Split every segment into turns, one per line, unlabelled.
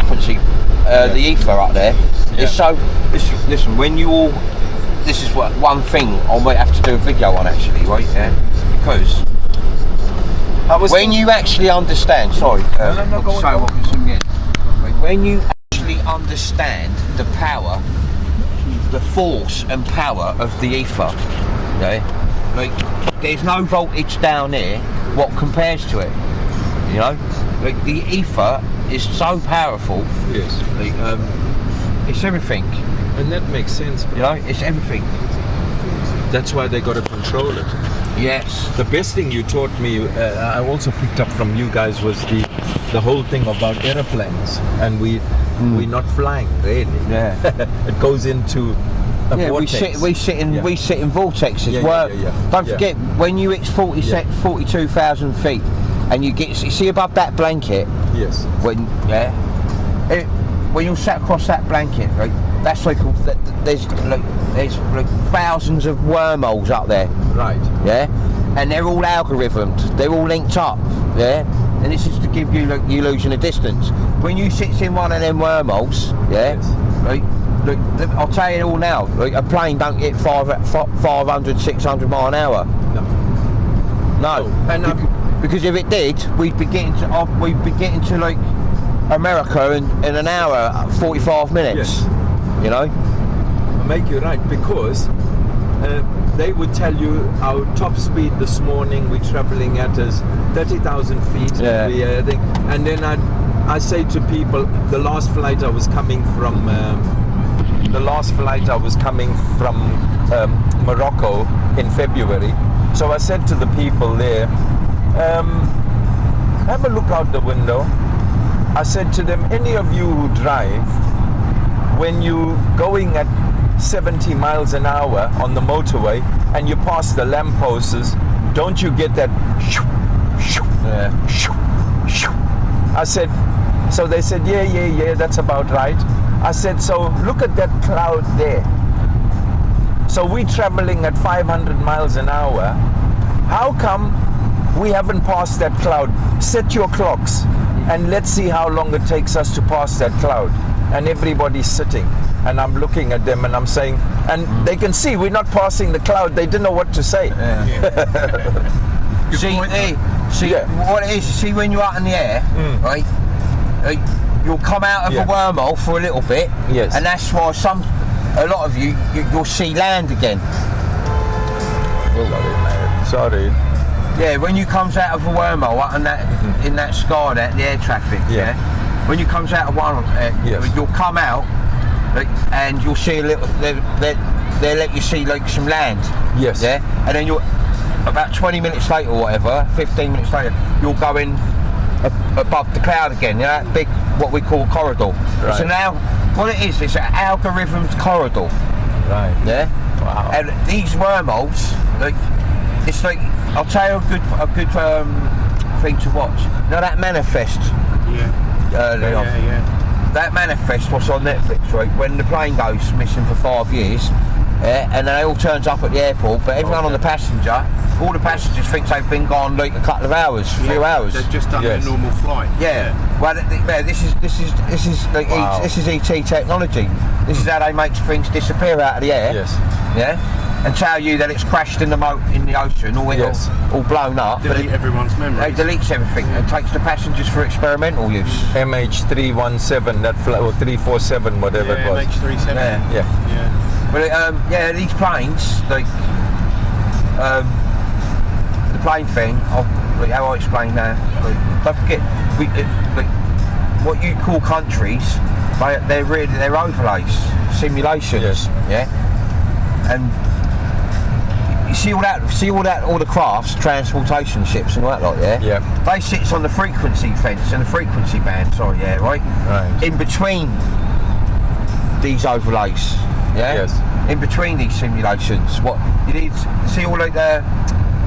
frequency, the ether up there. It's so. Listen, when you all, this is one thing I might have to do a video on actually, right? Yeah, because when you actually understand, when you actually understand the power, the force and power of the ether, okay? Like, there's no voltage down here what compares to it, you know? Like, the ether is so powerful.
Yes.
Like, it's everything.
And that makes sense.
You know, it's everything.
That's why they got to control it.
Yes.
The best thing you taught me, I also picked up from you guys, was the whole thing about aeroplanes, and we're not flying really.
Yeah.
It goes into a vortex.
We sit in vortexes.
Yeah.
Don't forget, when you hit 42,000 feet, and you see above that blanket.
Yes.
When you're sat across that blanket, right? That's like there's thousands of wormholes up there.
Right.
Yeah. And they're all algorithmed. They're all linked up. Yeah. And this is to give you the illusion of distance. When you sit in one of them wormholes, yes. Right. Look, I'll tell you all now. Like, a plane don't get 500, 600 mile an hour. No. And because if it did, we'd be getting to like America in an hour, 45 minutes.
Yes.
You know.
I'll make you right, because they would tell you our top speed this morning we're traveling at is 30,000 feet.
Yeah.
And then I say to people, the last flight I was coming from Morocco in February. So I said to the people there, have a look out the window. I said to them, any of you who drive, when you going at 70 miles an hour on the motorway and you pass the lampposts, don't you get that shoo, shoo, shoo, shoo? I said, so they said, yeah, that's about right. I said, so look at that cloud there. So we're traveling at 500 miles an hour. How come we haven't passed that cloud? Set your clocks and let's see how long it takes us to pass that cloud. And everybody's sitting, and I'm looking at them and I'm saying, and they can see we're not passing the cloud. They didn't know what to say.
See what it is. See, when you're out in the air, right? You'll come out of a wormhole for a little bit, and that's why a lot of you'll see land again.
Sorry.
Yeah, when you comes out of a wormhole out in that sky, the air traffic. Yeah. When you comes out of one, you'll come out, and you'll see a little. They'll let you see like some land.
Yes.
Yeah. And then you'll about 20 minutes later or whatever, 15 minutes later, you'll go in above the cloud again. You know, that big what we call corridor. Right. So now, what it is, it's an algorithmed corridor.
Right.
Yeah.
Wow.
And these wormholes, it's like, I'll tell you a good thing to watch. Now that Manifest.
Yeah.
That Manifest was on Netflix, right? When the plane goes missing for 5 years, and they all turns up at the airport, but everyone on the passenger, all the passengers think they've been gone like a couple of hours, a few hours.
They've just done their normal flight.
Yeah. Well, this is like this is ET technology. This is how they make things disappear out of the air.
Yes.
Yeah. And tell you that it's crashed in the ocean, all blown up.
Delete everyone's memory.
It deletes everything and takes the passengers for experimental use.
MH317, that flight, or 347, whatever it was.
MH317.
Yeah.
But these planes, like the plane thing, how I explain that. Don't forget, what you call countries, they're overlays, simulations.
Yes.
Yeah. And you see all the crafts, transportation ships and all that lot,
Yeah.
They sit on the frequency fence and the frequency band, right? In between these overlays, yeah?
Yes.
In between these simulations, what you need to see all like the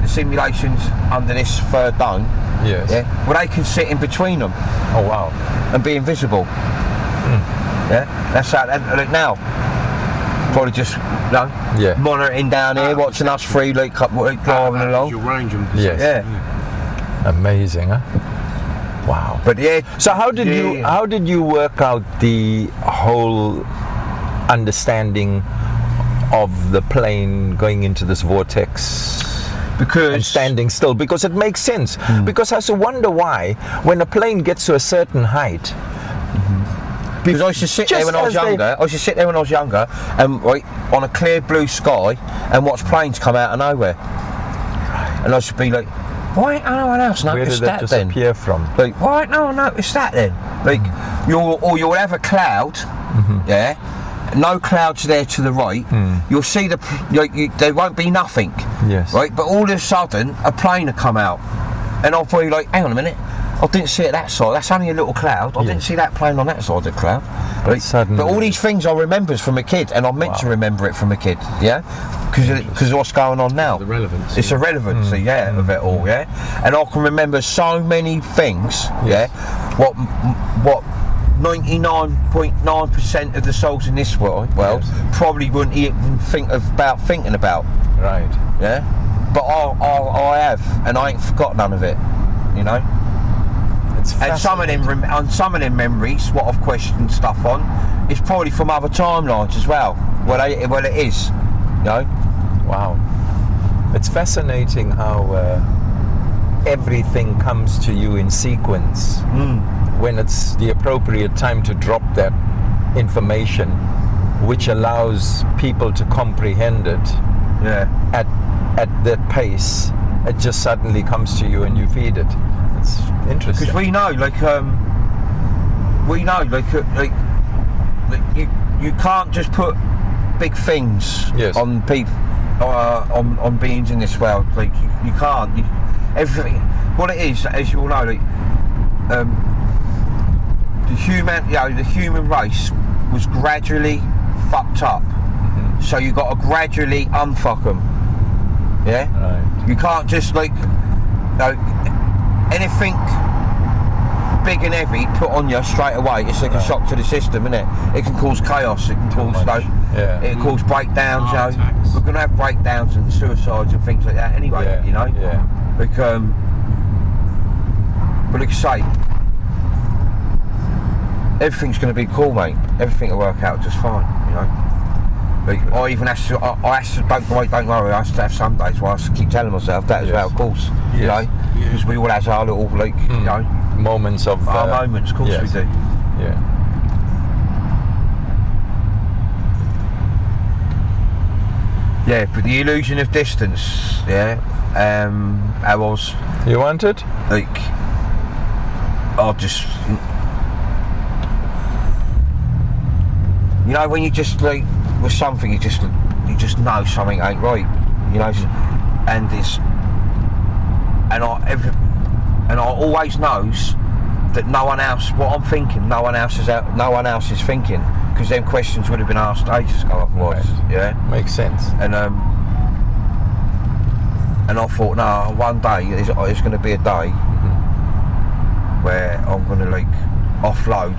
simulations under this third dome.
Yes.
Yeah. Well, they can sit in between them.
Oh wow.
And be invisible. Yeah. That's how. Look now. Probably just monitoring down here, watching us three driving along.
Your range and
Yeah. Amazing, huh? Wow.
But
So how did you work out the whole understanding of the plane going into this vortex and standing still? Because it makes sense. Because I used to wonder why, when a plane gets to a certain height.
Because I used to sit there when I was younger. And right, on a clear blue sky and watch planes come out of nowhere. And I used to be like, why ain't no one else noticed that then?
Where did that disappear from?
Like, why ain't no one noticed that then? Like, you'll have a cloud, yeah, no clouds there to the right. You'll see there won't be nothing,
yes,
right? But all of a sudden, a plane will come out, and I'll be like, hang on a minute, I didn't see it that side. That's only a little cloud. I didn't see that plane on that side of the cloud. Right? But all these things I remember from a kid, and I'm meant to remember it from a kid, yeah, because of what's going on now.
The relevance.
It's a relevancy, of it all, yeah. And I can remember so many things, what 99.9% of the souls in this world probably wouldn't even think about.
Right.
Yeah. But I have, and I ain't forgot none of it. You know. And some of them memories, what I've questioned stuff on, is probably from other timelines as well. Well, it is, you know.
Wow, it's fascinating how everything comes to you in sequence when it's the appropriate time to drop that information, which allows people to comprehend it. At that pace, it just suddenly comes to you and you feed it. It's interesting.
Because we know, you can't just put big things on people, on beings in this world. Like you can't. Everything. What it is, as you all know, the human race was gradually fucked up. So you got to gradually unfuck them. Yeah.
Right.
You can't just anything big and heavy put on you straight away. It's like a shock to the system, isn't it? It can cause chaos. It can cause it can cause breakdowns. We're going to have breakdowns and suicides and things like that anyway. You know.
Yeah.
But like I say, everything's going to be cool, mate. Everything will work out just fine. You know. Like, I even have to. Don't worry. I have to have some days where I have to keep telling myself that as well. Of course. You know. Because we all have our little, you know,
moments of
our moments. Of course we do.
Yeah.
Yeah, but the illusion of distance. Yeah. I was.
You want it?
Like, I just. You know, when you just with something, you just know something ain't right. You know, and it's. And I always knows that no one else. What I'm thinking, no one else is thinking, because them questions would have been asked ages ago otherwise.
Right.
Yeah,
makes sense.
And I thought, no, one day it's going to be a day where I'm going to offload.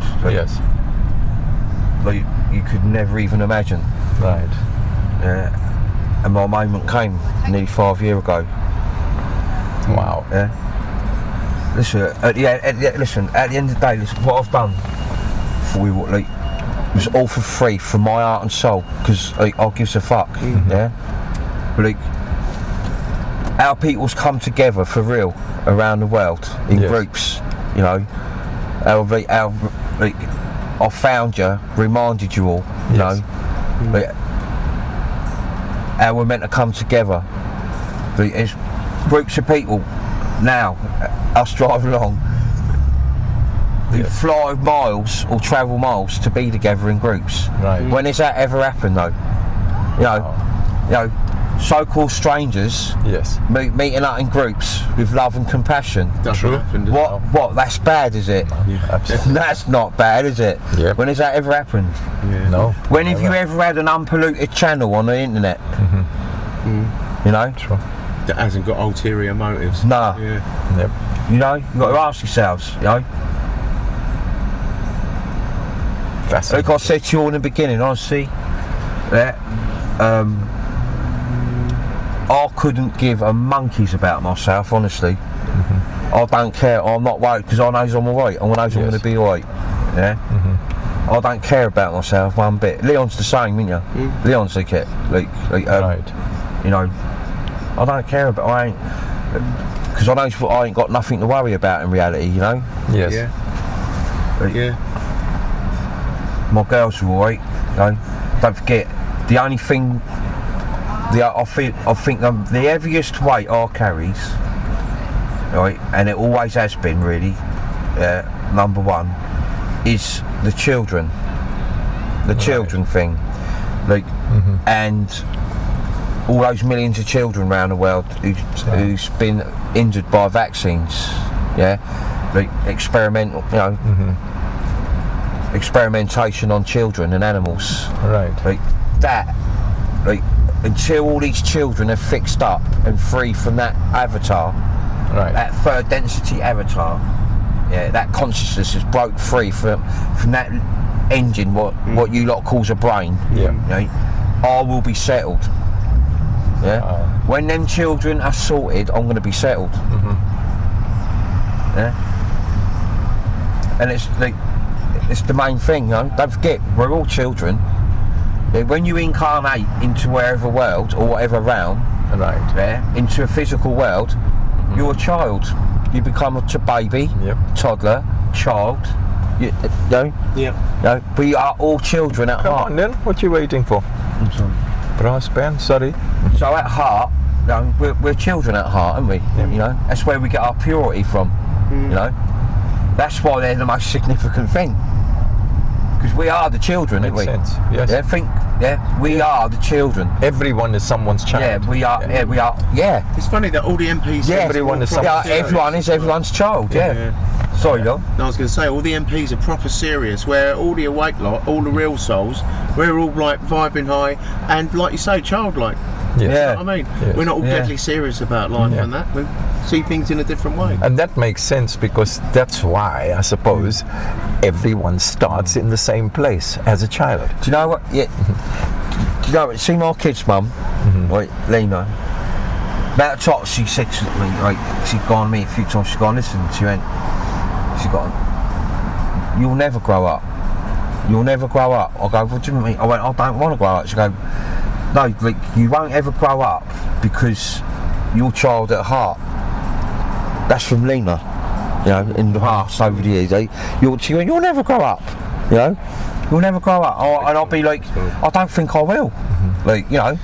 Like you could never even imagine.
Right.
Yeah. And my moment came nearly 5 years ago.
Wow.
Yeah. Listen, at the end of the day, what I've done for you, it was all for free from my heart and soul, because I'll give a fuck. Yeah. But our people's come together for real around the world in groups. You know, I found you, reminded you all. You know, how we're meant to come together. It's groups of people now, us driving along, who fly miles or travel miles to be together in groups.
Right.
When has that ever happened though? You know, so-called strangers meeting up in groups with love and compassion.
True.
What? That's bad, is it?
Absolutely.
That's not bad, is it?
Yep.
When has that ever happened?
No.
When have you ever had an unpolluted channel on the internet? You know?
True.
That hasn't got ulterior motives.
Nah.
Yeah.
Yep.
You know, you've got to ask yourselves, you know.
Fascinating.
Like I said to you all in the beginning, honestly, I couldn't give a monkey's about myself, honestly. I don't care. I'm not worried because I know I'm alright. I know I'm going to be alright. Yeah. I don't care about myself one bit. Leon's the same, isn't you? Leon's like it.
Right.
You know, I don't care about. I ain't because I know I ain't got nothing to worry about in reality. You know.
Yes.
Yeah.
My girls are alright. You know. Don't forget the only thing. I think the heaviest weight I carries, right, and it always has been really, number one, is the children. The children thing, like, and all those millions of children around the world who's been injured by vaccines, like experimental, you know, experimentation on children and animals,
Right.
like that, like. Until all these children are fixed up and free from that avatar,
Right.
that third density avatar, that consciousness is broke free from that engine, what you lot calls a brain.
Yeah.
You know, I will be settled. Yeah. When them children are sorted, I'm going to be settled. Yeah. And it's the main thing. You know? Don't forget, we're all children. When you incarnate into wherever world or whatever realm,
Right.
into a physical world, you're a child. You become a baby, toddler, child. You know?
Yeah.
You know, we are all children at
Come
heart.
on then. What you waiting for?
I'm sorry.
Brass band. Sorry.
So at heart, you know, we're children at heart, aren't we? You know, that's where we get our purity from. You know, that's why they're the most significant thing. Because we are the children,
Makes
aren't we?
sense. Yes.
We are the children.
Everyone is someone's child.
Yeah, we are. Yeah, we are. Yeah.
It's funny that all the MPs.
Yeah,
everyone is
Yeah,
serious.
everyone is everyone's child. Yeah. Sorry, Don.
No, I was going to say all the MPs are proper serious. Where all the awake lot, all the real souls, we're all like vibing high and, like you say, childlike.
Yes.
Yeah.
You know what I mean?
Yes.
We're not all
Yeah.
deadly serious about life and that. We see things in a different way.
And that makes sense because that's why, I suppose, everyone starts in the same place as a child.
Do you know what? Yeah. Do you know what? See my kid's mum, right, Lena. About the top, she said to me, right, she'd gone to me a few times. She's gone, listen. She went, you'll never grow up. You'll never grow up. I go, what do you mean? I went, I don't want to grow up. She go, no, like, you won't ever grow up because you're child at heart. That's from Lena, you know, in the past, over the years. You'll never grow up, you know? You'll never grow up. And I'll be like, I don't think I will. Like, you know,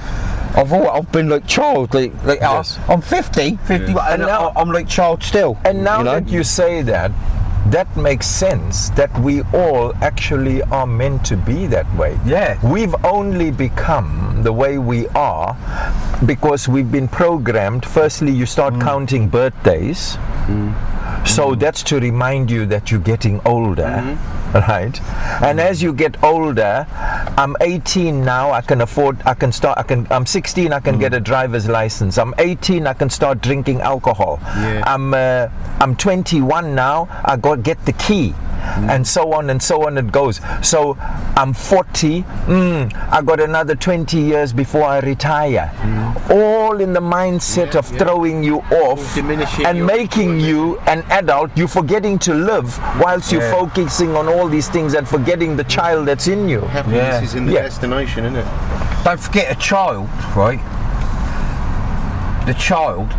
I've been like child,
Yes.
I'm 50, and
now-
I'm like child still.
And now
you know?
that you say that, that makes sense that we all actually are meant to be that way.
Yeah.
We've only become the way we are because we've been programmed. Firstly, you start counting birthdays. So that's to remind you that you're getting older, right? And as you get older, I'm 18 now, I'm 16, I can get a driver's license. I'm 18, I can start drinking alcohol.
Yeah.
I'm 21 now, I get the key. And so on it goes. So I'm 40, I got another 20 years before I retire. All in the mindset of throwing you off
Diminishing
and
your
making you an adult. You're forgetting to live whilst you're focusing on all these things and forgetting the child that's in you.
Happiness is in the
Yeah.
destination, isn't it?
Don't forget a child, right? The child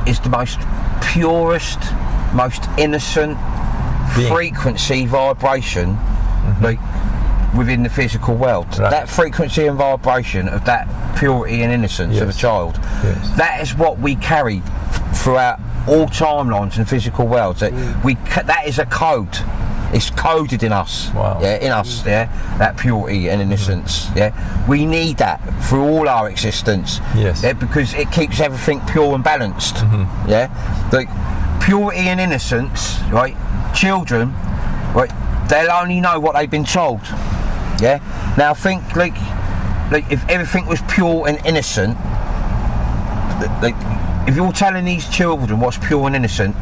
is the most purest, most innocent
Being.
frequency vibration, like within the physical world.
Right.
That frequency and vibration of that purity and innocence of a
Yes.
child.
Yes.
That is what we carry throughout all timelines and physical worlds. That is a code. It's coded in us.
Wow.
Yeah, in us. Yeah, that purity and innocence. Yeah, we need that through all our existence.
Yes.
Yeah, because it keeps everything pure and balanced. Yeah, like purity and innocence. Right, children. Right, they'll only know what they've been told. Yeah. Now think like if everything was pure and innocent, like if you're telling these children what's pure and innocent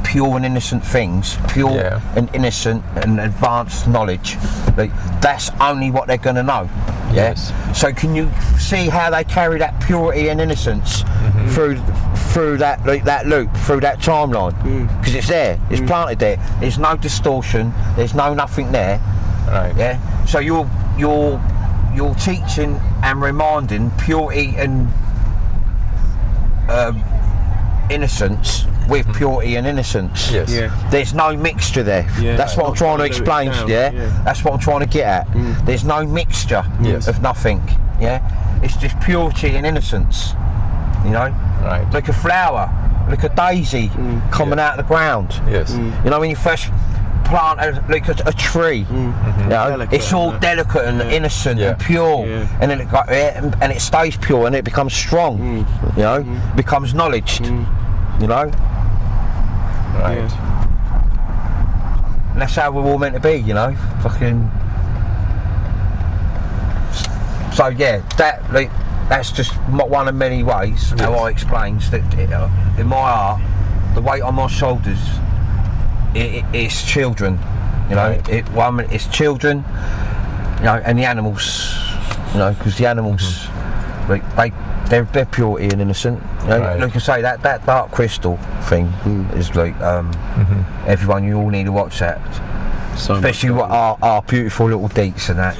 things, pure and innocent and advanced knowledge, like that's only what they're gonna know. Yeah.
Yes.
So can you see how they carry that purity and innocence through that loop, through that timeline? Because it's there, it's planted there. There's no distortion. There's no nothing there.
Right.
Yeah. So you're teaching and reminding purity and innocence with purity and innocence.
Yes.
Yeah.
There's no mixture there.
Yeah.
That's what I'm trying to explain.
Down,
Yeah?
yeah.
That's what I'm trying to get at. There's no mixture
Yes.
of nothing. Yeah. It's just purity and innocence. You know.
Right.
Like a flower, like a daisy coming out of the ground.
Yes.
You know when you first plant a tree. You know,
Delicate,
it's all delicate and innocent and pure, and then and it stays pure and it becomes strong. You know, becomes knowledge. You know,
Right.
and that's how we're all meant to be. You know, fucking. So yeah, that's just one of many ways how I explain that in my art, the weight on my shoulders. It's children, you know.
Right.
It's children, you know, and the animals, you know, because the animals, like they're purity and innocent. You know?
Right.
Like I say, that dark crystal thing is like everyone. You all need to watch that,
So
especially
much
our beautiful little Deets and that.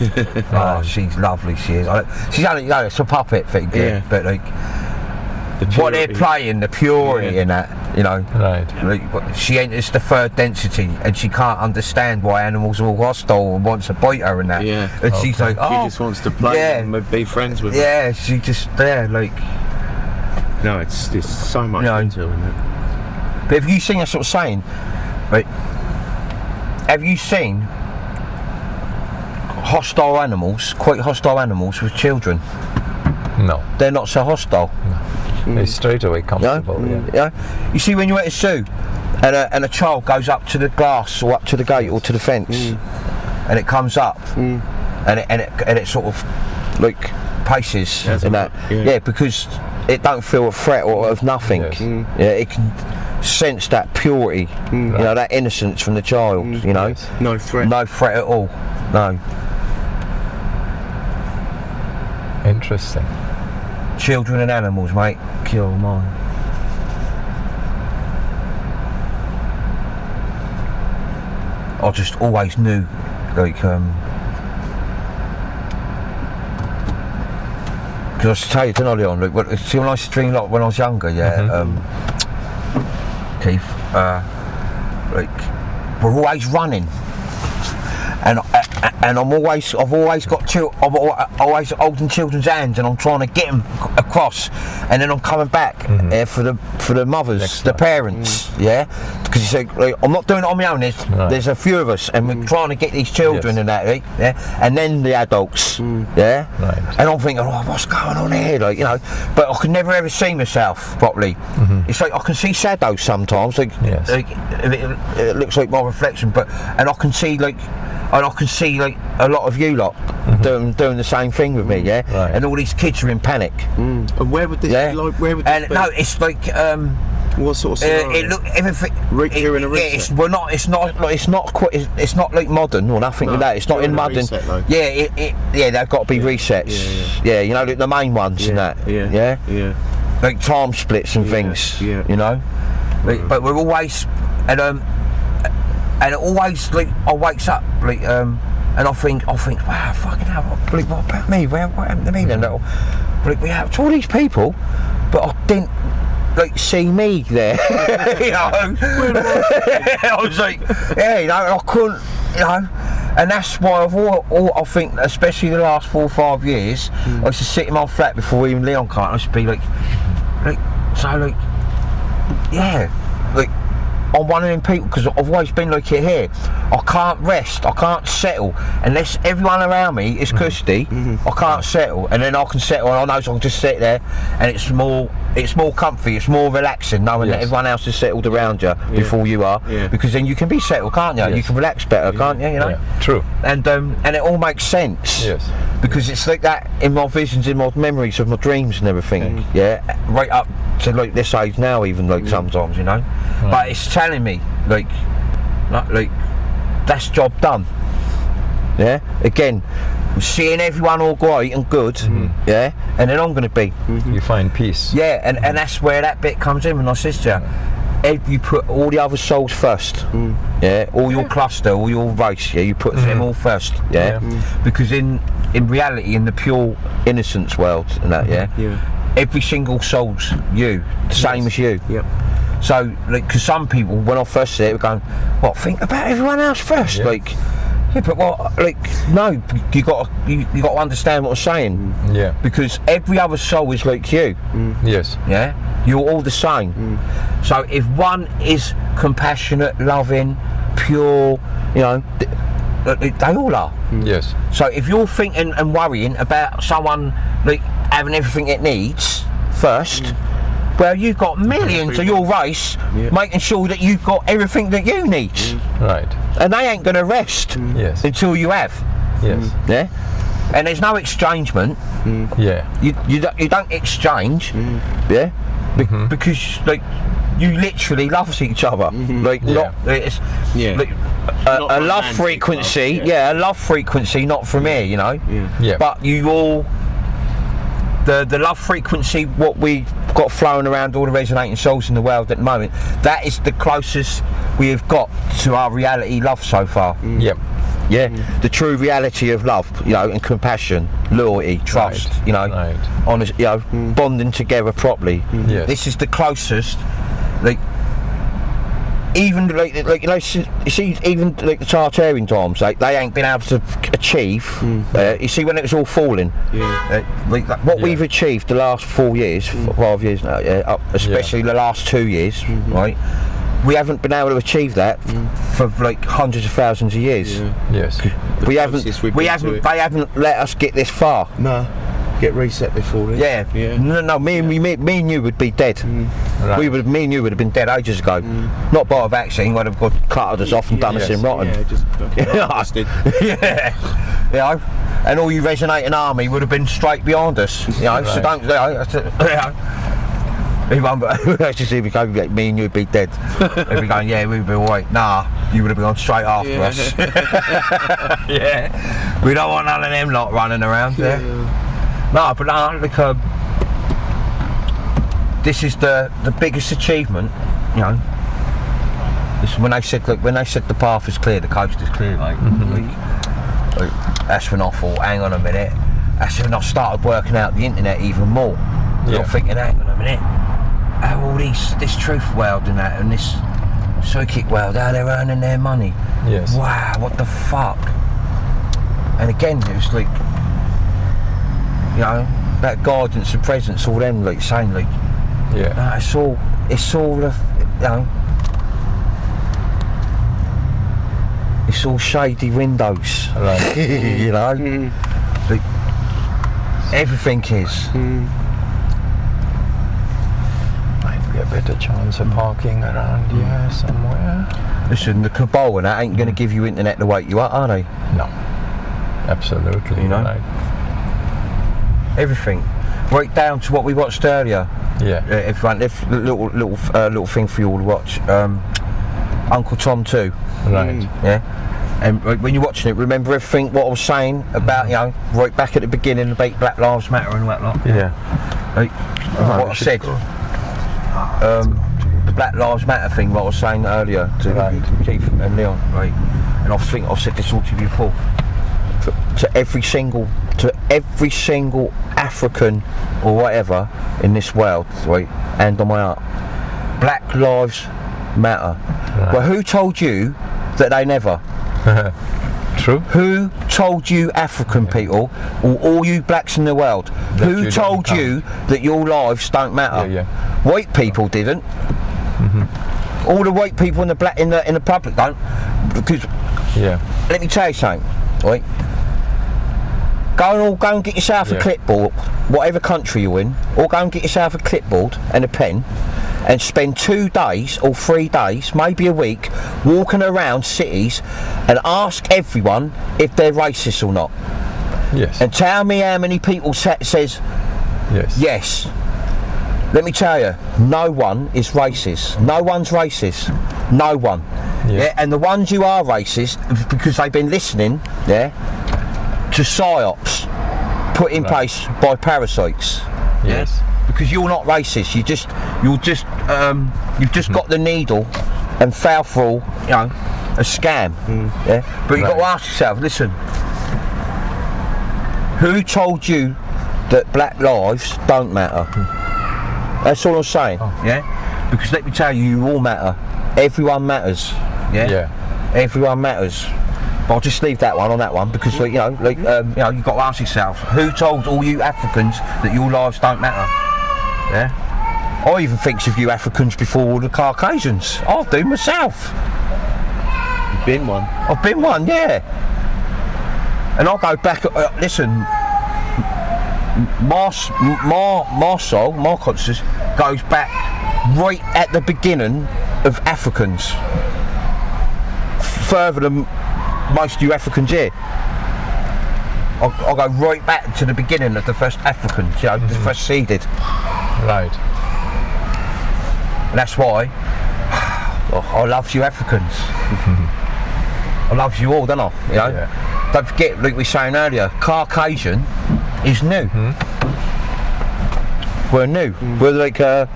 Oh, she's lovely. She is. She's only, you know, it's a puppet thing, but like. What they're playing, the purity in that, you know.
Right.
Like, she enters the third density and she can't understand why animals are all hostile and wants to bite her and that.
Yeah.
And she's like, oh.
She just wants to play and be friends with them.
Yeah, she just there, like.
No, it's so much detail in it.
But have you seen, that's what I'm saying, right? Have you seen hostile animals, quite hostile animals with children?
No.
They're not so hostile.
They're straight away comfortable.
Yeah. You see, when you're at a zoo and a child goes up to the glass or up to the gate or to the fence and it comes up and it sort of like paces and that. Yeah, because it don't feel a threat or of nothing.
Yes.
Yeah, it can sense that purity, you know, that innocence from the child. You know,
No threat.
no threat at all. No.
Interesting.
Children and animals, mate, kill mine. I just always knew, like, because I was to tell you, didn't I, Leon? Like, see, when I used to dream, like, when I was younger, Keith, like, we're always running. And I've always got I'm always holding children's hands and I'm trying to get them across, and then I'm coming back for the mothers, the parents, because you say, like, I'm not doing it on my own. There's a few of us, and we're trying to get these children and that, right? And then the adults,
Right.
And I'm thinking, oh, what's going on here, like, you know? But I can never ever see myself properly. It's like I can see shadows sometimes, like it looks like my reflection, and I can see like a lot of you lot doing the same thing with me,
Right.
and all these kids are in panic.
And where would this where would this be?
No, it's like
what sort of scenario?
it look everything.
During a reset?
It's not like modern or nothing like that. It's not in
during a
modern.
reset, though.
They've got to be resets.
Yeah.
You know, like the main ones and that.
Yeah.
Like time splits and things.
Yeah.
You know, but we're always and it always, like, I wakes up, like, and I think, wow, fucking hell, what about me? What happened to me then? Like, we have to all these people, but I didn't, like, see me there. You know, I was like, you know, I couldn't, you know, and that's why I think, especially the last 4 or 5 years, I used to sit in my flat before even Leon came. I used to be like, I'm one of them people, because I've always been like it here. I can't rest, I can't settle unless everyone around me is cushy. I can't settle, and then I can settle, and I know I can just sit there, and it's more comfy, it's more relaxing knowing that everyone else is settled around you before you are, because then you can be settled, can't you? You can relax better, can't you? You know.
True.
And it all makes sense.
Yes.
Because it's like that in my visions, in my memories of my dreams and everything. Right up to like this age now, even like sometimes, you know. But it's telling me like that's job done. Again, seeing everyone all great and good, yeah, and then I'm going to be.
You find peace.
Yeah, and that's where that bit comes in when I said to you, you put all the other souls first, yeah, all your cluster, all your race, yeah, you put them all first, yeah, because in reality, in the pure innocence world and that, yeah, every single soul's you, the same as you.
Yep.
So, like, because some people, when I first said it, were going, "What? Think about everyone else first." Like, yeah, but what? Like, no, you got to understand what I'm saying.
Yeah.
Because every other soul is like you.
Yes.
Yeah. You're all the same. So if one is compassionate, loving, pure, you know, they all are.
Yes.
So if you're thinking and worrying about someone like having everything it needs first. Well, you've got millions of your race making sure that you've got everything that you need.
Right.
And they ain't going to rest until you have.
Yes.
Yeah? And there's no exchangement.
Yeah.
You don't exchange. Yeah? Because, like, you literally love each other. Like, not, it's like, a love frequency. A love frequency, not from here, you know?
Yeah.
But you all... The love frequency, what we got flowing around all the resonating souls in the world at the moment, that is the closest we have got to our reality love so far.
Yep.
Yeah, the true reality of love, you know, and compassion, loyalty, trust, you know, honest, you know, bonding together properly.
Yes.
This is the closest, like, even like you know, you see, even like the Tartarian times, like they ain't been able to achieve. You see, when it was all falling, like what we've achieved the last 4 years, 5 years now, especially the last 2 years, right? We haven't been able to achieve that for like hundreds of thousands of years.
Yes.
They haven't let us get this far.
No. Get reset before then.
No, me and you would be dead.
Right.
Me and you would have been dead ages ago. Not by a vaccine, would have got cut us off and done us in rotten.
Yeah, just fucking blasted.
You know, and all you resonating army would have been straight behind us. You know, so don't. Let's just see if we go, me and you would be dead. If we going, yeah, we'd be alright. Nah, you would have been on straight after us. We don't want none of them lot running around. No, but look, this is the biggest achievement, you know. This, when they said the path is clear, the coast is clear, mate. Like, that's when I thought, hang on a minute. That's when I started working out the internet even more. I'm thinking, hang on a minute, how all this truth world and that, and this psychic world, how they're earning their money.
Yes.
Wow, what the fuck? And again, it was like, you know, that guidance and presence, all them, like saying, like, no, it's all, you know, it's all shady windows,
right?
You know, like, everything is.
Might be a better chance of parking around here somewhere.
Listen, the cabal and that ain't going to give you internet to wake you up, are they?
No, absolutely,
you know?
Right.
Everything, right down to what we watched earlier. If little thing for you all to watch, Uncle Tom 2.
Right.
Yeah. And when you're watching it, remember everything what I was saying about, you know, right back at the beginning about Black Lives Matter and that lot. Like, what I said. The Black Lives Matter thing, what I was saying earlier to Keith and Leon, right? And I think I've said this all to you before. To every single African or whatever in this world, right, hand on my heart, Black Lives Matter. Right. Well, who told you that they never?
True.
Who told you, African people, or all you blacks in the world, who told you that your lives don't matter? White people didn't. All the white people in the public don't, because let me tell you something, right? Go and get yourself a clipboard, whatever country you're in, or go and get yourself a clipboard and a pen, and spend 2 days or 3 days, maybe a week, walking around cities and ask everyone if they're racist or not.
Yes.
And tell me how many people says yes. Let me tell you, no one is racist. No one's racist. No one. And the ones who are racist, because they've been listening, to psyops put in place by parasites.
Yes.
Because you're not racist. You've just got the needle and fell for, you know, a scam. Yeah. But you've got to ask yourself, listen, who told you that black lives don't matter? That's all I'm saying. Yeah. Because let me tell you, you all matter. Everyone matters. Yeah. Everyone matters. But I'll just leave that one on that one because, you know, you've got to ask yourself, who told all you Africans that your lives don't matter? Yeah. I even think of you Africans before all the Caucasians. I do myself.
You've been one.
I've been one, yeah. And I'll go back. Listen, my soul, my consciousness goes back right at the beginning of Africans, further than most of you Africans here. I'll go right back to the beginning of the first Africans, you know, the first seeded.
Right.
And that's why I love you Africans. I love you all, don't I? You know?
Yeah.
Don't forget, like we were saying earlier, Caucasian is new. We're new. We're like a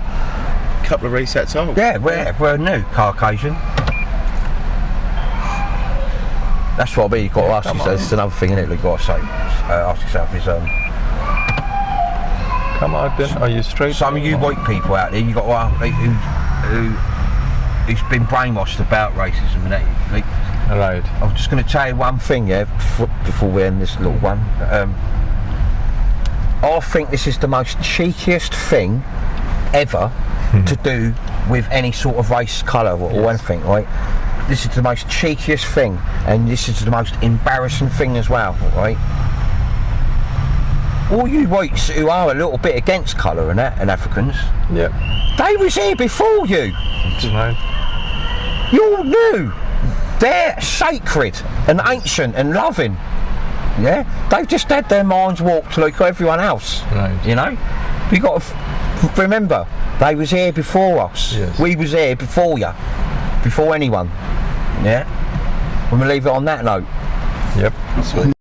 Couple of resets old.
yeah, we're new Caucasian. That's what I mean. You've got to ask yourself. That's another thing, innit? You've got to say, ask yourself is
Come out then. Are you straight?
some of you white people out there, you got to ask who's been brainwashed about racism and that. Like,
Right.
I'm just going to tell you one thing, yeah, before we end this little one. I think this is the most cheekiest thing ever to do with any sort of race, colour or anything, right? This is the most cheekiest thing, and this is the most embarrassing thing as well, right? All you whites who are a little bit against colour and that, and Africans,
Yeah.
they was here before you.
That's right.
You're new. They're sacred and ancient and loving. Yeah, they've just had their minds warped like everyone else.
Right.
You know, we got to remember they was here before us.
Yes.
We was here before you, before anyone. Yeah. We'll leave it on that note.
Yep. Sweet.